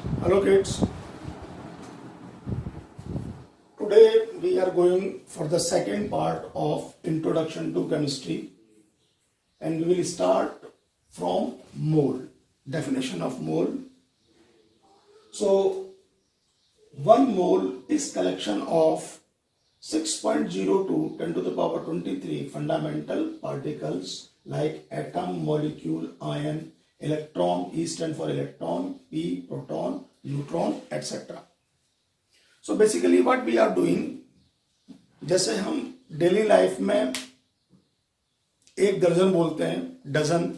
Hello kids, today we are going for the second part of Introduction to Chemistry and we will start from mole, definition of mole. So 1 mole is collection of 6.02 10 to the power 23 fundamental particles like atom, molecule, ion, electron, E stand for electron, P proton, neutron, etc. So basically what we are doing, जैसे हम daily life में एक दर्जन बोलते हैं, dozen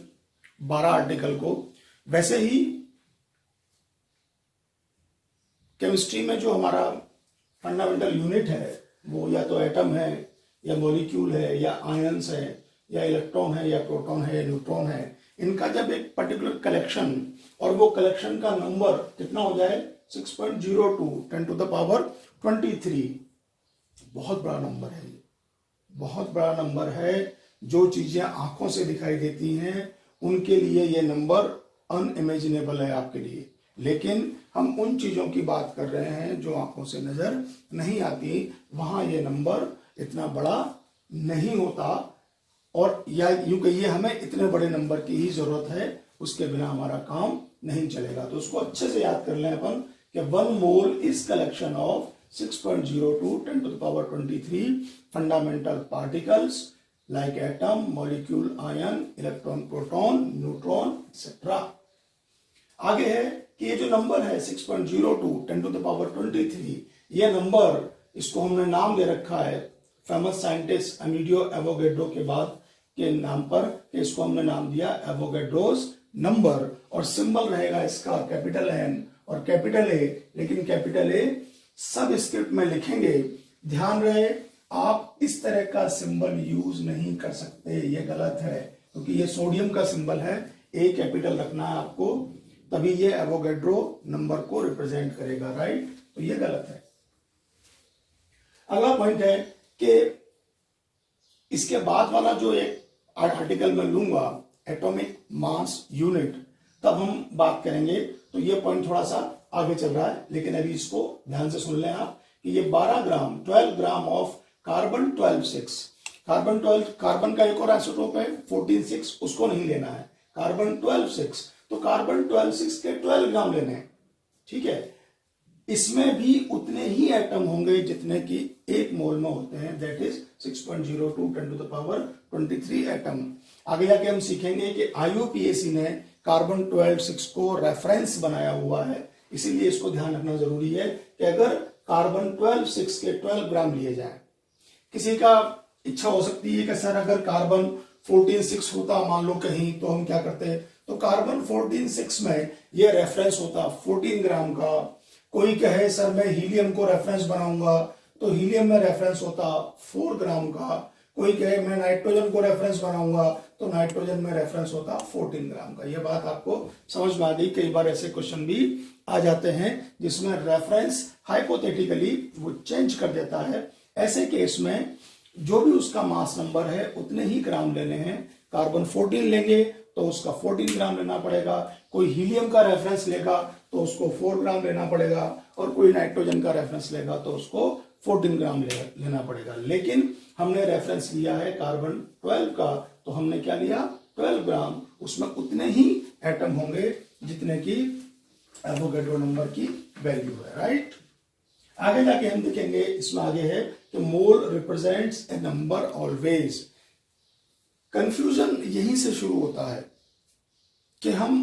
12 article को, वैसे ही chemistry में जो हमारा फंडामेंटल यूनिट है वो या तो एटम है या मॉलिक्यूल है या आयंस है या इलेक्ट्रॉन है या प्रोटॉन है या न्यूट्रॉन है, इनका जब एक पर्टिकुलर कलेक्शन और वो कलेक्शन का नंबर कितना हो जाए 6.02 10 to the power 23, बहुत बड़ा नंबर है, बहुत बड़ा नंबर है। जो चीजें आंखों से दिखाई देती हैं उनके लिए ये नंबर अनइमेजिनेबल है आपके लिए, लेकिन हम उन चीजों की बात कर रहे हैं जो आंखों से नजर नहीं आती, वहां ये नंबर इतना बड़ा नहीं होता। और या यूं कहिए हमें इतने बड़े नंबर की ही जरूरत है, उसके बिना हमारा काम नहीं चलेगा। तो उसको अच्छे से याद कर लें अपन कि 1 mole is collection of 6.02 10 to the power 23 fundamental particles like atom, molecule, ion, electron, proton, neutron, etc. आगे है कि ये जो नंबर है 6.02 10 to the power 23, ये नंबर, इसको हमने नाम दे रखा है फेमस साइंटिस्ट अमीडियो एवोगैड्रो के बाद के नाम पर, कि इसको हमने नाम दिया एवोगैड्रोस नंबर। और सिंबल रहेगा इसका कैपिटल एन और कैपिटल ए, लेकिन कैपिटल ए सब स्क्रिप्ट में लिखेंगे। ध्यान रहे आप इस तरह का सिंबल यूज नहीं कर सकते, ये गलत है, क्योंकि ये सोडियम का सिंबल है, ए कैपिटल रखना है आपको, तभी ये एवोगैड्रो नंबर को रिप्रेजेंट करेगा, राइट? तो ये गलत है। अगला पॉइंट है कि इसके बाद वाला जो एक आर्टिकल में लूंगा एटॉमिक मास यूनिट, तब हम बात करेंगे। तो ये पॉइंट थोड़ा सा आगे चल रहा है, लेकिन अभी इसको ध्यान से सुन लें आप कि ये 12 ग्राम ऑफ कार्बन 12 कार्बन का एक और आइसोटोप है 14 उसको नहीं लेना है, कार्बन 12 तो कार्बन 12 के 12 ग्राम लेने हैं, ठीक है। इसमें भी उतने ही एटम होंगे जितने कि एक मोल में होते हैं, that is 6.02 10 to the power 23 atom. आगे जाके हम सीखेंगे कि IUPAC ने कार्बन 12 को रेफरेंस बनाया हुआ है, इसीलिए इसको ध्यान रखना जरूरी है कि अगर कार्बन 12 के 12 ग्राम लिए जाए, किसी का इच्छा हो सकती है कि सर अगर कार्बन 14 होता मान लो कहीं, तो हम क्या करते हैं, तो कार्बन 14 में ये रेफरेंस होता 14 ग्राम का। कोई कहे सर मैं हीलियम को रेफरेंस बनाऊंगा, तो हीलियम में रेफरेंस होता 4 ग्राम का। कोई कहे मैं नाइट्रोजन को रेफरेंस बनाऊंगा, तो नाइट्रोजन में रेफरेंस होता 14 ग्राम का। यह बात आपको समझ में आ गई। कई बार ऐसे क्वेश्चन भी आ जाते हैं जिसमें रेफरेंस हाइपोथेटिकली वो चेंज कर देता है। ऐसे केस में जो भी उसका मास नंबर है उतने ही ग्राम लेने हैं। कार्बन 14 लेंगे तो उसका 14 ग्राम लेना पड़ेगा, कोई हीलियम का रेफरेंस लेगा तो उसको 4 ग्राम लेना पड़ेगा, और कोई नाइट्रोजन का रेफरेंस लेगा तो उसको 14 ग्राम लेना पड़ेगा। लेकिन हमने रेफरेंस लिया है कार्बन 12 का, तो हमने क्या लिया 12 ग्राम, उसमें उतने ही एटम होंगे जितने की एवोगैड्रो नंबर की वैल्यू है, राइट? आगे जाके हम देखेंगे, इसमें आगे है कि मोल रिप्रेजेंट्स ए नंबर ऑलवेज। कंफ्यूजन यहीं से शुरू होता है कि हम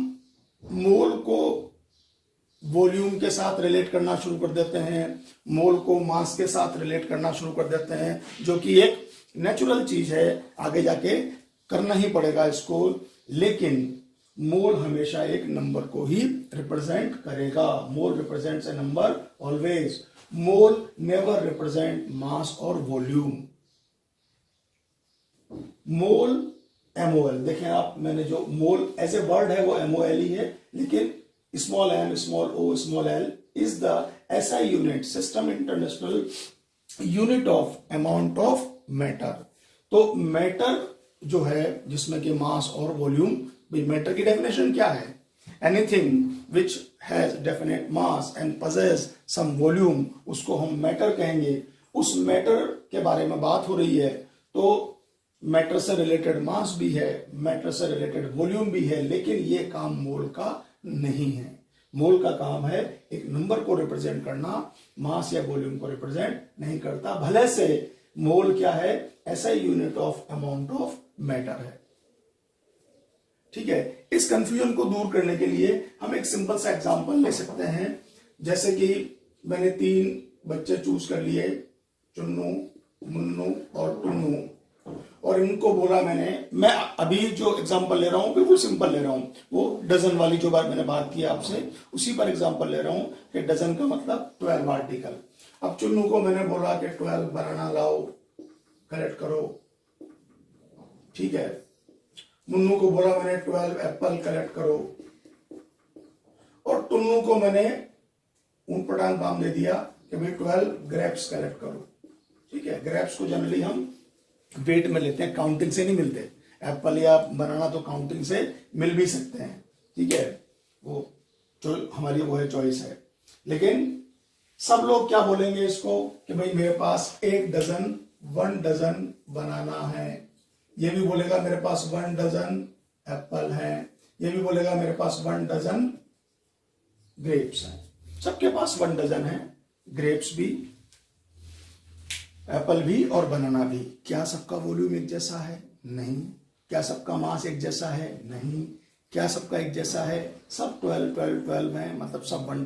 मोल को वॉल्यूम के साथ रिलेट करना शुरू कर देते हैं, मोल को मास के साथ रिलेट करना शुरू कर देते हैं, जो कि एक नेचुरल चीज है, आगे जाके करना ही पड़ेगा इसको। लेकिन मोल हमेशा एक नंबर को ही रिप्रेजेंट करेगा। मोल रिप्रेजेंट्स ए नंबर ऑलवेज। मोल नेवर रिप्रेजेंट मास और वॉल्यूम। मोल MOL, देखें आप, मैंने जो मोल एज ए वर्ड है वो MOL ही है, लेकिन small m small o small l is the SI unit, system international unit of amount of matter. तो मैटर जो है जिसमें कि मास और वॉल्यूम, मैटर की डेफिनेशन क्या है? Anything which has definite mass and possess some volume, उसको हम मैटर कहेंगे। उस मैटर के बारे में बात हो रही है, तो मैटर से रिलेटेड मास भी है, मैटर से रिलेटेड वॉल्यूम भी है, लेकिन ये काम मोल का नहीं है। मोल का काम है एक नंबर को रिप्रेजेंट करना, मास या वॉल्यूम को रिप्रेजेंट नहीं करता। भले से मोल क्या है, ऐसा unit of amount of matter है। ठीक है, इस कंफ्यूजन को दूर करने के लिए हम एक सिंपल सा एग्जांपल ले सकते हैं। जैसे कि मैंने 3 बच्चे चूज कर लिए, चुन्नू, मुन्नू और टुन्नू, और इनको बोला मैं अभी जो एग्जांपल ले रहा हूं बिल्कुल सिंपल ले रहा हूं, वो डजन वाली जो बात मैंने बात की आपसे उसी पर एग्जांपल ले रहा हूं कि डजन का मतलब 12 आर्टिकल। अब चुन्नू को मैंने बोला कि 12 बनाना लाओ, कलेक्ट करो। ठीक है, मुन्नू को बोला मैंने 12 एप्पल कलेक्ट करो, और टुन्नू को मैंने ऊंट पटांग काम दे दिया कि भाई 12 ग्रेप्स कलेक्ट करो। ठीक है, ग्रेप्स को जनरली हम वेट में लेते हैं, काउंटिंग से नहीं मिलते। एप्पल या बनाना तो काउंटिंग से मिल भी सकते हैं। ठीक है, वो जो हमारी वो है चॉइस है। लेकिन सब लोग क्या बोलेंगे इसको कि भाई मेरे पास 1 डजन बनाना है। ये भी बोलेगा मेरे पास 1 डजन एप्पल है। ये भी बोलेगा मेरे पास 1 डजन ग्रेप्स हैं। सबके पास 1 डजन है, ग्रेप्स भी, एप्पल भी और बनाना भी। क्या सबका वॉल्यूम एक जैसा है? नहीं। क्या सबका मास एक जैसा है? नहीं। क्या सबका एक जैसा है? सब 12 है, मतलब सब 1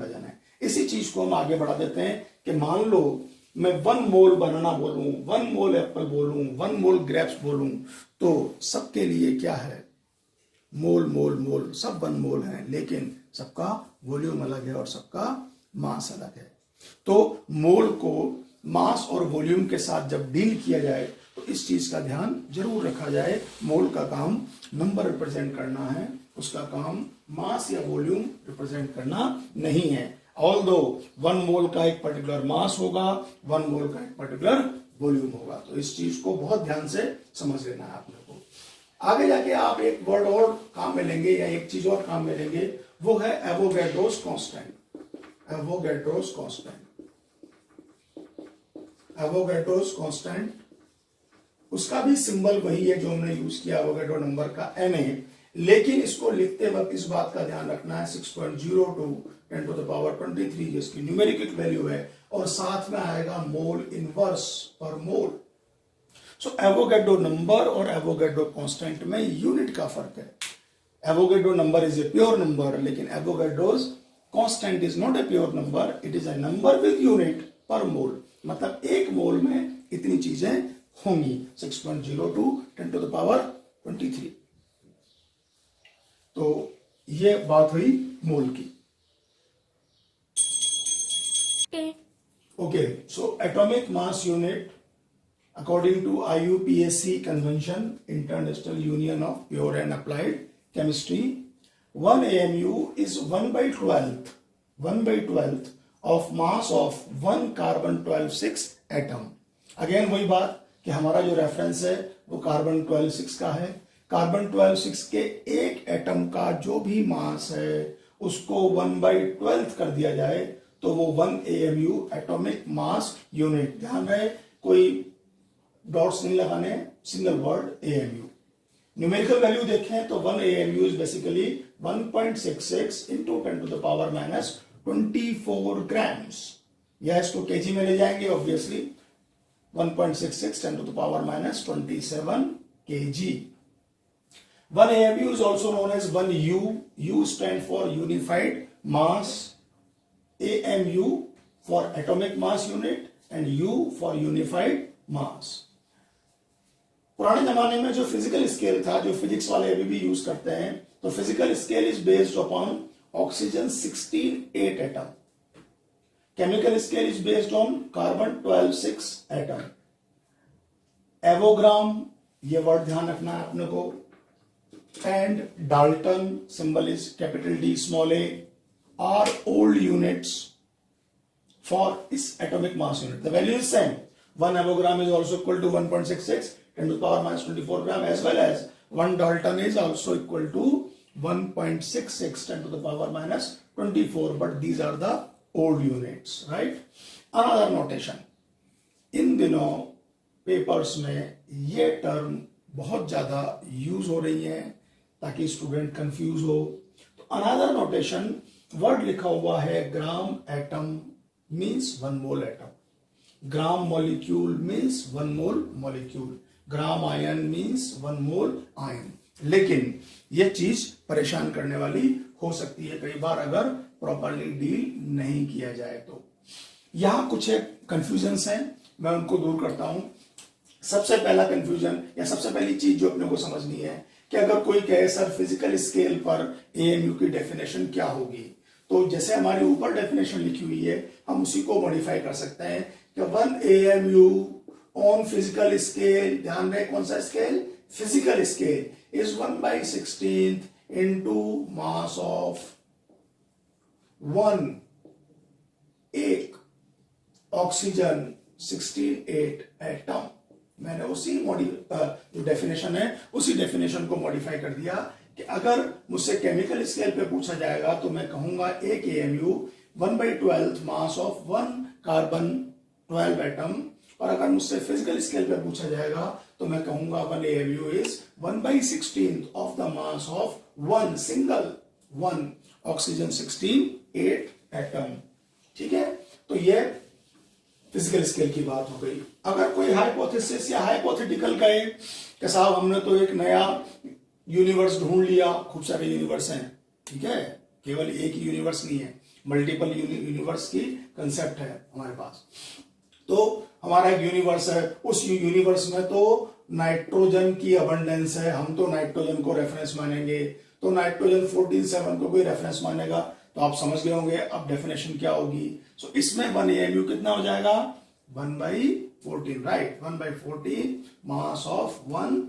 डजन है। इसी चीज को हम आगे बढ़ा देते हैं कि मान लो मैं 1 मोल बनाना बोलूं, 1 मोल एप्पल बोलूं, 1 मोल ग्रेप्स बोलूं, तो सबके लिए क्या है? मोल मोल मोल, सब 1 मोल है, लेकिन सबका वॉल्यूम अलग है और सबका मास अलग है। तो मोल को मास और वॉल्यूम के साथ जब डील किया जाए तो इस चीज का ध्यान जरूर रखा जाए। मोल का काम नंबर रिप्रेजेंट करना है, उसका काम मास या वॉल्यूम रिप्रेजेंट करना नहीं है। ऑल्दो 1 मोल का एक पर्टिकुलर मास होगा, 1 मोल का एक पर्टिकुलर वॉल्यूम होगा। तो इस चीज को बहुत ध्यान से समझ लेना है आप लोग को। आगे जाके आप एक वर्ड और काम में लेंगे या एक चीज और काम में लेंगे, वो है Avogadro's constant. Avogadro's constant, Avogadro's constant, उसका भी सिंबल वही है जो हमने यूज किया एवोगैड्रो नंबर का, Na, लेकिन इसको लिखते वक्त इस बात का ध्यान रखना है 6.02 10⁻23 जिसकी न्यूमेरिकल वैल्यू है, और साथ में आएगा mole inverse per mole. So Avogadro number और एवोगैड्रो कांस्टेंट में यूनिट का फर्क है। Avogadro number is a pure number, लेकिन Avogadro's constant is not a pure number, it is a number with unit per mole. मतलब 1 मोल में इतनी चीजें होंगी, 6.02 10⁻23। तो ये बात हुई मोल की। Okay, so atomic mass unit according to IUPAC convention, international union of pure and applied chemistry, 1 AMU is 1/12 of mass of 1 carbon 12 atom. Again वही बात कि हमारा जो रेफरेंस है वो कार्बन 12 का है। कार्बन 12 के एक एटम का जो भी मास है उसको 1/12 कर दिया जाए तो वो 1 AMU एटॉमिक मास यूनिट। ध्यान रहे कोई डॉट्स नहीं लगाने, single word AMU। Numerical value देखें तो 1 AMU is basically 1.66 into 10⁻24 grams। या इसको केजी में ले जाएंगे obviously, 1.66 10⁻27 kg। 1 AMU is also known as 1 U. U stand for unified mass, AMU for atomic mass unit and U for unified mass। पुराने जमाने में जो फिजिकल स्केल था, जो फिजिक्स वाले अभी भी यूज करते हैं, तो physical scale is based upon oxygen 16 atom, chemical scale is based on carbon 12 atom. Avogram, ये वर्ड ध्यान रखना है अपने को, and Dalton, symbol is capital D small a, are old units for इस atomic mass unit. The value is same, 1 avogram is also equal to 1.66 10⁻24 gram, as well as 1 Dalton is also equal to 1.66 10 to the power minus 24, but these are the old units, right? Another notation, इन दिनों papers में ये term बहुत ज्यादा use हो रही है ताकि student confuse हो। तो अनदर नोटेशन, वर्ड लिखा हुआ है ग्राम एटम मींस 1 मोल एटम, ग्राम मॉलिक्यूल मींस 1 मोल मॉलिक्यूल, ग्राम आयन मींस 1 मोल आयन। लेकिन यह चीज परेशान करने वाली हो सकती है कई बार अगर प्रॉपरली डील नहीं किया जाए तो। यहां कुछ कंफ्यूजन्स हैं, मैं उनको दूर करता हूं। सबसे पहला कंफ्यूजन या सबसे पहली चीज जो अपने को समझनी है कि अगर कोई कहे सर फिजिकल स्केल पर एएमयू की डेफिनेशन क्या होगी, तो जैसे हमारे ऊपर डेफिनेशन लिखी हुई है हम उसी को मॉडिफाई कर सकते हैं कि 1 एएमयू ऑन फिजिकल स्केल, ध्यान रहे कौन सा scale, physical scale, is 1/16 into mass of 1, एक ऑक्सीजन 16 एटम। मैंने उसी जो डेफिनेशन है उसी डेफिनेशन को मॉडिफाई कर दिया कि अगर मुझसे केमिकल स्केल पे पूछा जाएगा तो मैं कहूंगा एक AMU 1/12 mass of 1 carbon 12 atom, और अगर मुझसे फिजिकल स्केल पे पूछा जाएगा तो मैं कहूंगा 1 AMU is 1/16 of the mass of 1 single 1 oxygen 16 atom. ठीक है, तो ये फिजिकल स्केल की बात हो गई। अगर कोई हाइपोथेसिस या हाइपोथेटिकल कहे कि साहब हमने तो एक नया यूनिवर्स ढूंढ लिया, खूब सारे यूनिवर्स हैं, ठीक है, केवल एक ही यूनिवर्स नहीं है, मल्टीपल यूनिवर्स की कंसेप्ट है हमारे पास। तो हमारा एक यूनिवर्स है, उस यूनिवर्स में तो नाइट्रोजन की अबंडेंस है, हम तो नाइट्रोजन को रेफरेंस मानेंगे, तो नाइट्रोजन 14.7 को कोई रेफरेंस मानेगा, तो आप समझ गए होंगे अब डेफिनेशन क्या होगी। सो इसमें 1 एएमयू कितना हो जाएगा, 1/14, right, 1/14 mass of 1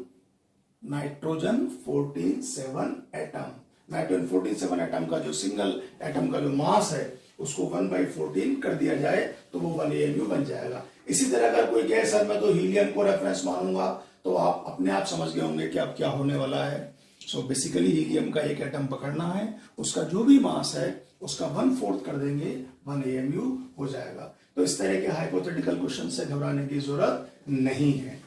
nitrogen 14.7 atom. Nitrogen 14.7 atom का जो सिंगल एटम का जो मास है उसको 1/14 कर दिया जाए तो वो 1 एएमयू बन जाएगा। इसी तरह अगर कोई कहे सर मैं तो हीलियम को रेफरेंस मानूंगा, तो आप अपने आप समझ गए होंगे कि अब क्या होने वाला है। सो बेसिकली हीलियम का एक एटम पकड़ना है, उसका जो भी मास है उसका 1/4 कर देंगे, 1 एएमयू हो जाएगा। तो इस तरह के हाइपोथेटिकल क्वेश्चन से घबराने की जरूरत नहीं है।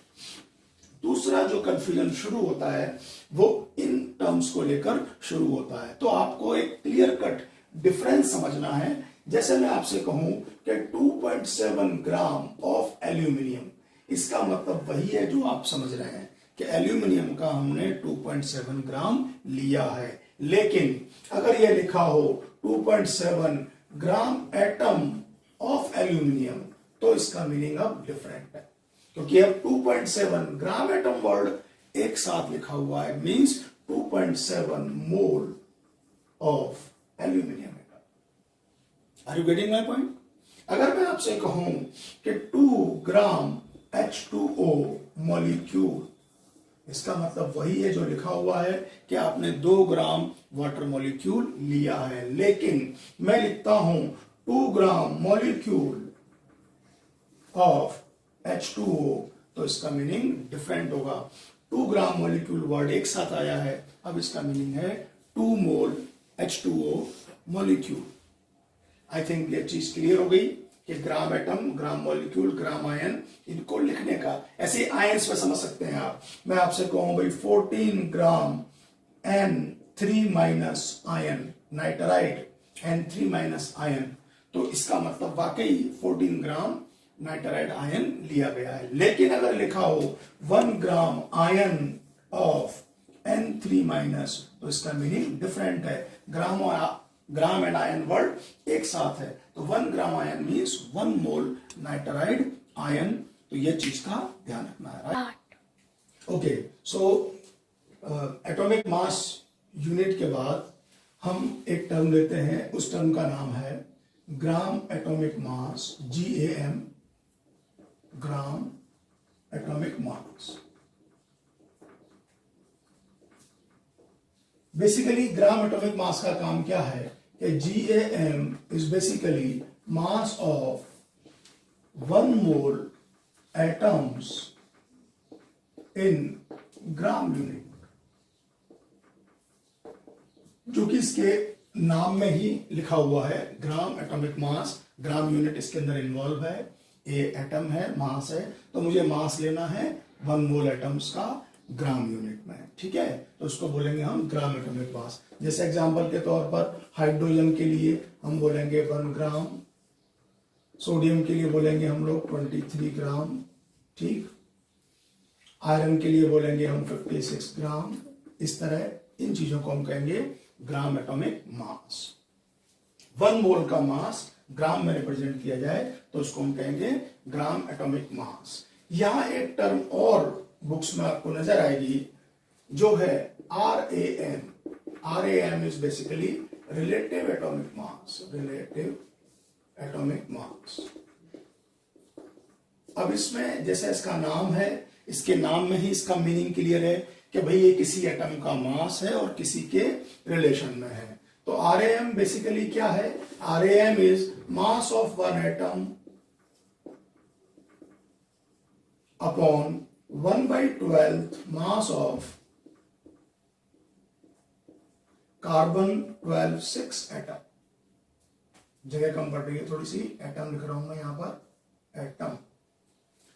दूसरा जो कंफ्यूजन शुरू होता है वो इन टर्म्स को लेकर शुरू होता है। तो आपको एक क्लियर कट डिफरेंस समझना है। जैसे मैं आपसे कहूं कि 2.7 ग्राम ऑफ एल्यूमिनियम, इसका मतलब वही है जो आप समझ रहे हैं कि एल्यूमिनियम का हमने 2.7 ग्राम लिया है। लेकिन अगर यह लिखा हो 2.7 ग्राम एटम ऑफ एल्यूमिनियम, तो इसका मीनिंग अब डिफरेंट है, क्योंकि अब 2.7 ग्राम एटम वर्ड एक साथ लिखा हुआ है, means 2.7 mole of aluminium atom. Are you getting my point? अगर मैं आपसे कहूं कि 2 ग्राम H2O मॉलिक्यूल, इसका मतलब वही है जो लिखा हुआ है कि आपने 2 ग्राम वाटर मॉलिक्यूल लिया है। लेकिन मैं लिखता हूं 2 ग्राम मॉलिक्यूल ऑफ H2O, तो इसका मीनिंग डिफरेंट होगा। 2 ग्राम मॉलिक्यूल वर्ड एक साथ आया है, अब इसका मीनिंग है 2 मोल H2O मॉलिक्यूल। आई थिंक ये चीज क्लियर हो गई कि ग्राम एटम, ग्राम मॉलिक्यूल, ग्राम आयन, इनको लिखने का ऐसे आयंस में समझ सकते हैं आप। मैं आपसे कहूं भाई 14 ग्राम N3- ion, nitride N3- ion, तो इसका मतलब वाकई 14 ग्राम नाइट्राइड आयन लिया गया है। लेकिन अगर लिखा हो 1 ग्राम आयन ऑफ N3-, तो इसका मीनिंग डिफरेंट है। ग्राम एंड आयन वर्ड एक साथ है, तो 1 ग्राम आयन मीन्स 1 मोल नाइट्राइड आयन। तो यह चीज का ध्यान रखना है, right? Okay, so atomic mass unit के बाद हम एक टर्म लेते हैं, उस टर्म का नाम है gram atomic mass, GAM, gram atomic mass. Basically gram atomic mass का काम क्या है कि GAM is basically mass of 1 mole atoms in gram unit. जो कि इसके नाम में ही लिखा हुआ है, ग्राम एटॉमिक मास, ग्राम यूनिट इसके अंदर इन्वॉल्व है, ए एटम है, मास है, तो मुझे मास लेना है 1 मोल एटम्स का ग्राम यूनिट में, ठीक है। तो उसको बोलेंगे हम ग्राम एटॉमिक मास। जैसे एग्जांपल के तौर पर हाइड्रोजन के लिए हम बोलेंगे 1 ग्राम, सोडियम के लिए बोलेंगे हम लोग 23 ग्राम, ठीक। आयरन के लिए बोलेंगे हम 56 ग्राम। इस तरह इन चीजों को हम कहेंगे ग्राम एटॉमिक मास। 1 मोल का मास ग्राम में रिप्रेजेंट किया जाए तो उसको हम कहेंगे ग्राम एटॉमिक मास। यहां एक टर्म और बुक्स में आपको नजर आएगी जो है RAM। RAM is basically relative atomic mass, relative atomic mass. अब इसमें जैसे इसका नाम है, इसके नाम में ही इसका मीनिंग क्लियर है कि भाई ये किसी एटम का मास है और किसी के रिलेशन में है। तो RAM बेसिकली क्या है? RAM is mass of 1 atom upon 1/12 mass of carbon 12 atom. जगह कम पड़ रही है थोड़ी सी, एटम लिख रहा हूं मैं यहां पर, एटम,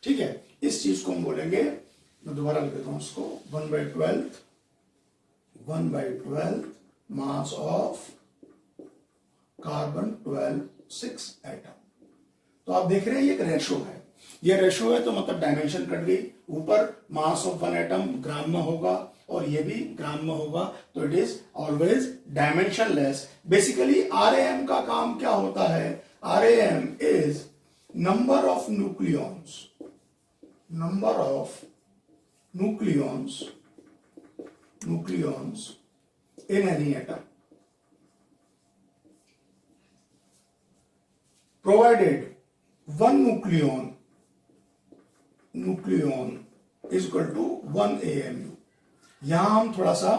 ठीक है। इस चीज को हम बोलेंगे, मैं दोबारा लिख देता हूं इसको, 1/12 मास ऑफ कार्बन 12 एटम। तो आप देख रहे हैं ये एक रेशो है, ये रेशो है तो मतलब डायमेंशन कट गई। ऊपर मास ऑफ 1 एटम ग्राम में होगा और ये भी ग्राम में होगा, तो it is always dimensionless. Basically RAM का काम क्या होता है? RAM is number of nucleons, number of nucleons in any atom, provided one nucleon is equal to 1 AMU। यहां हम थोड़ा सा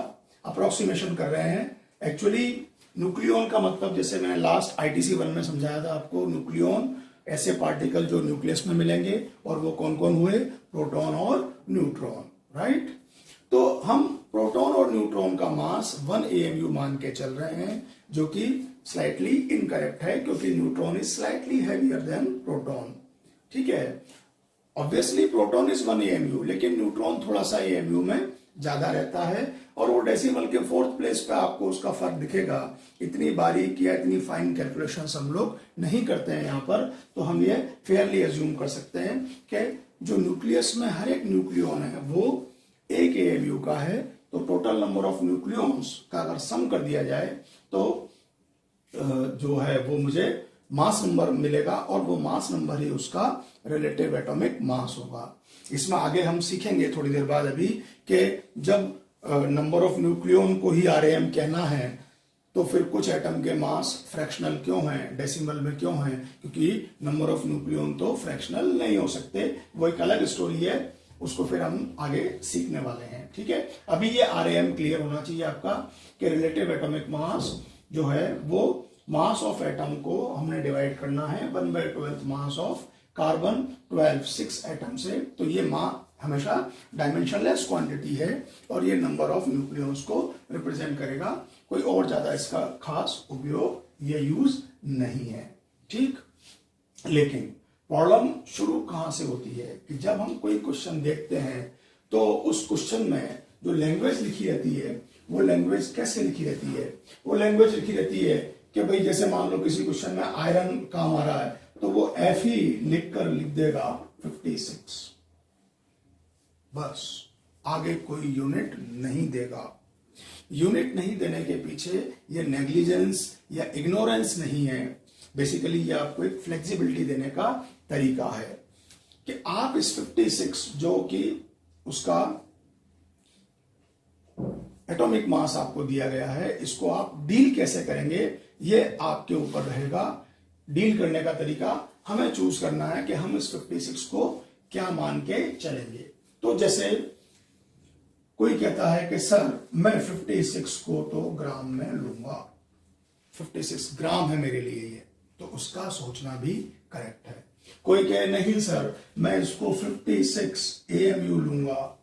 अप्रोक्सीमेशन कर रहे हैं। एक्चुअली न्यूक्लियन का मतलब, जैसे मैंने लास्ट ITC 1 में समझाया था आपको, न्यूक्लियन ऐसे पार्टिकल जो न्यूक्लियस में मिलेंगे, और वो कौन कौन हुए? प्रोटॉन और न्यूट्रॉन, राइट। तो हम प्रोटॉन और न्यूट्रॉन का मास 1 AMU मान के चल रहे हैं, जो कि स्लाइटली इनकरेक्ट है, क्योंकि neutron is slightly heavier than proton, ठीक है। ऑब्वियसली प्रोटॉन इज 1 AMU, लेकिन न्यूट्रॉन थोड़ा सा AMU में ज्यादा रहता है, और वो डेसिमल के 4th प्लेस पे आपको उसका फर्क दिखेगा। इतनी बारीक या इतनी फाइन कैलकुलेशंस हम लोग नहीं करते हैं यहाँ पर, तो हम ये फेयरली अज्यूम कर सकते हैं कि जो न्यूक्लियस में हर एक न्यूक्लियन है वो 1 AMU का है। तो टोटल नंबर ऑफ न्यूक्लियंस का अगर सम कर दिया जाए तो जो है वो मुझे मास नंबर मिलेगा, और वो मास नंबर ही उसका रिलेटिव एटॉमिक मास होगा। इसमें आगे हम सीखेंगे थोड़ी देर बाद अभी कि जब नंबर ऑफ न्यूक्लियन को ही RAM कहना है तो फिर कुछ एटम के मास फ्रैक्शनल क्यों हैं, डेसिमल में क्यों हैं? क्योंकि नंबर ऑफ न्यूक्लियन तो फ्रैक्शनल नहीं हो सकते, वो एक अलग स्टोरी है, उसको फिर हम आगे सीखने वाले हैं, ठीक है। अभी ये RAM क्लियर होना चाहिए आपका कि रिलेटिव एटॉमिक मास जो है वो मास ऑफ एटम को हमने डिवाइड करना है 1/12 मास ऑफ कार्बन 12 एटम से। तो ये हमेशा डायमेंशनलेस क्वांटिटी है, और ये नंबर ऑफ न्यूक्लियंस को रिप्रेजेंट करेगा। कोई और ज्यादा इसका खास उपयोग ये यूज नहीं है, ठीक। लेकिन प्रॉब्लम शुरू कहां से होती है कि जब हम कोई क्वेश्चन देखते हैं तो उस क्वेश्चन में जो लैंग्वेज लिखी रहती है, वो लैंग्वेज कैसे लिखी रहती है? वो लैंग्वेज लिखी रहती है कि भाई जैसे मान लो किसी क्वेश्चन में आयरन काम आ रहा है, तो वो F ही लिखकर लिख देगा 56, बस, आगे कोई यूनिट नहीं देगा। यूनिट नहीं देने के पीछे ये नेग्लिजेंस या इग्नोरेंस नहीं है, बेसिकली ये आपको एक फ्लेक्सिबिलिटी देने का तरीका है कि आप इस 56 जो कि उसका एटॉमिक मास आपको दिया गया है, इसको आप डील कैसे करेंगे ये आपके ऊपर रहेगा। डील करने का तरीका हमें चूज करना है कि हम इस 56 को क्या मान के चलेंगे। तो जैसे कोई कहता है कि सर मैं 56 को तो ग्राम में लूंगा, 56 ग्राम है मेरे लिए ये, तो उसका सोचना भी करेक्ट है। कोई कहे नहीं सर मैं इसको 56 AMU लूंगा,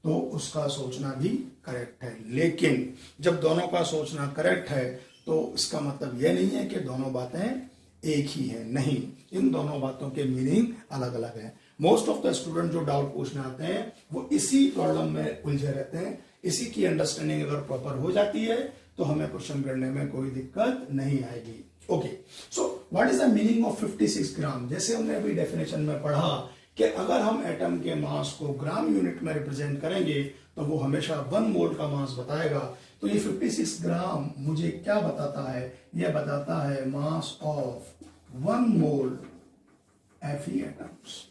तो उसका सोचना भी करेक्ट है। लेकिन जब दोनों का सोचना करेक्ट है तो इसका मतलब यह नहीं है कि दोनों बातें एक ही है, नहीं, इन दोनों बातों के मीनिंग अलग अलग है। मोस्ट ऑफ द स्टूडेंट जो डाउट पूछने आते हैं वो इसी प्रॉब्लम में उलझे रहते हैं। इसी की अंडरस्टैंडिंग अगर प्रॉपर हो जाती है तो हमें क्वेश्चन करने में कोई दिक्कत नहीं आएगी। Okay, so what is the meaning of 56 ग्राम? जैसे हमने अभी डेफिनेशन में पढ़ा कि अगर हम एटम के मास को ग्राम यूनिट में रिप्रेजेंट करेंगे तो वो हमेशा 1 मोल का मास बताएगा। तो ये 56 ग्राम मुझे क्या बताता है? यह बताता है mass of 1 mole Fe atoms.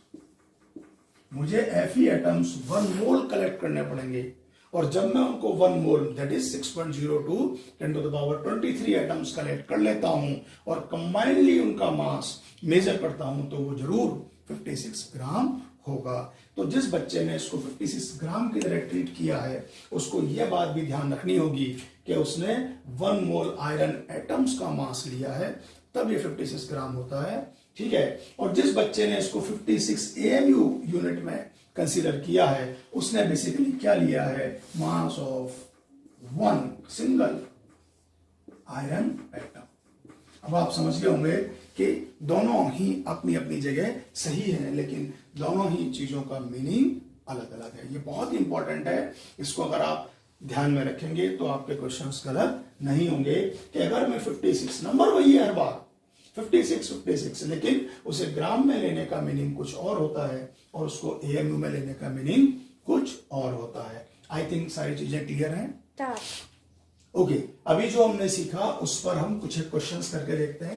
मुझे Fe एटम्स 1 मोल कलेक्ट करने पड़ेंगे और जब मैं उनको 1 मोल that is 6.02 10 to the power 23 atoms collect कर लेता हूं और कंबाइनली उनका मास मेजर करता हूं तो वो जरूर 56 ग्राम होगा। तो जिस बच्चे ने इसको 56 ग्राम की तरह ट्रीट किया है उसको यह बात भी ध्यान रखनी होगी कि उसने 1 मोल आयरन एटम्स का मास लिया है, तब ये 56 ग्राम होता है, ठीक है। और जिस बच्चे ने इसको 56 AMU यूनिट में कंसीडर किया है उसने बेसिकली क्या लिया है? Mass of 1 single iron atom. अब आप समझ गए होंगे कि दोनों ही अपनी अपनी जगह सही है, लेकिन दोनों ही चीजों का मीनिंग अलग अलग है। ये बहुत ही इंपॉर्टेंट है, इसको अगर आप ध्यान में रखेंगे तो आपके क्वेश्चंस गलत नहीं होंगे कि अगर मैं 56 नंबर वही है हर बार 56, लेकिन उसे ग्राम में लेने का मीनिंग कुछ और होता है और उसको AMU में लेने का मीनिंग कुछ और होता है। आई थिंक सारी चीजें क्लियर हैं। ओके, अभी जो हमने सीखा उस पर हम कुछ क्वेश्चंस करके देखते हैं।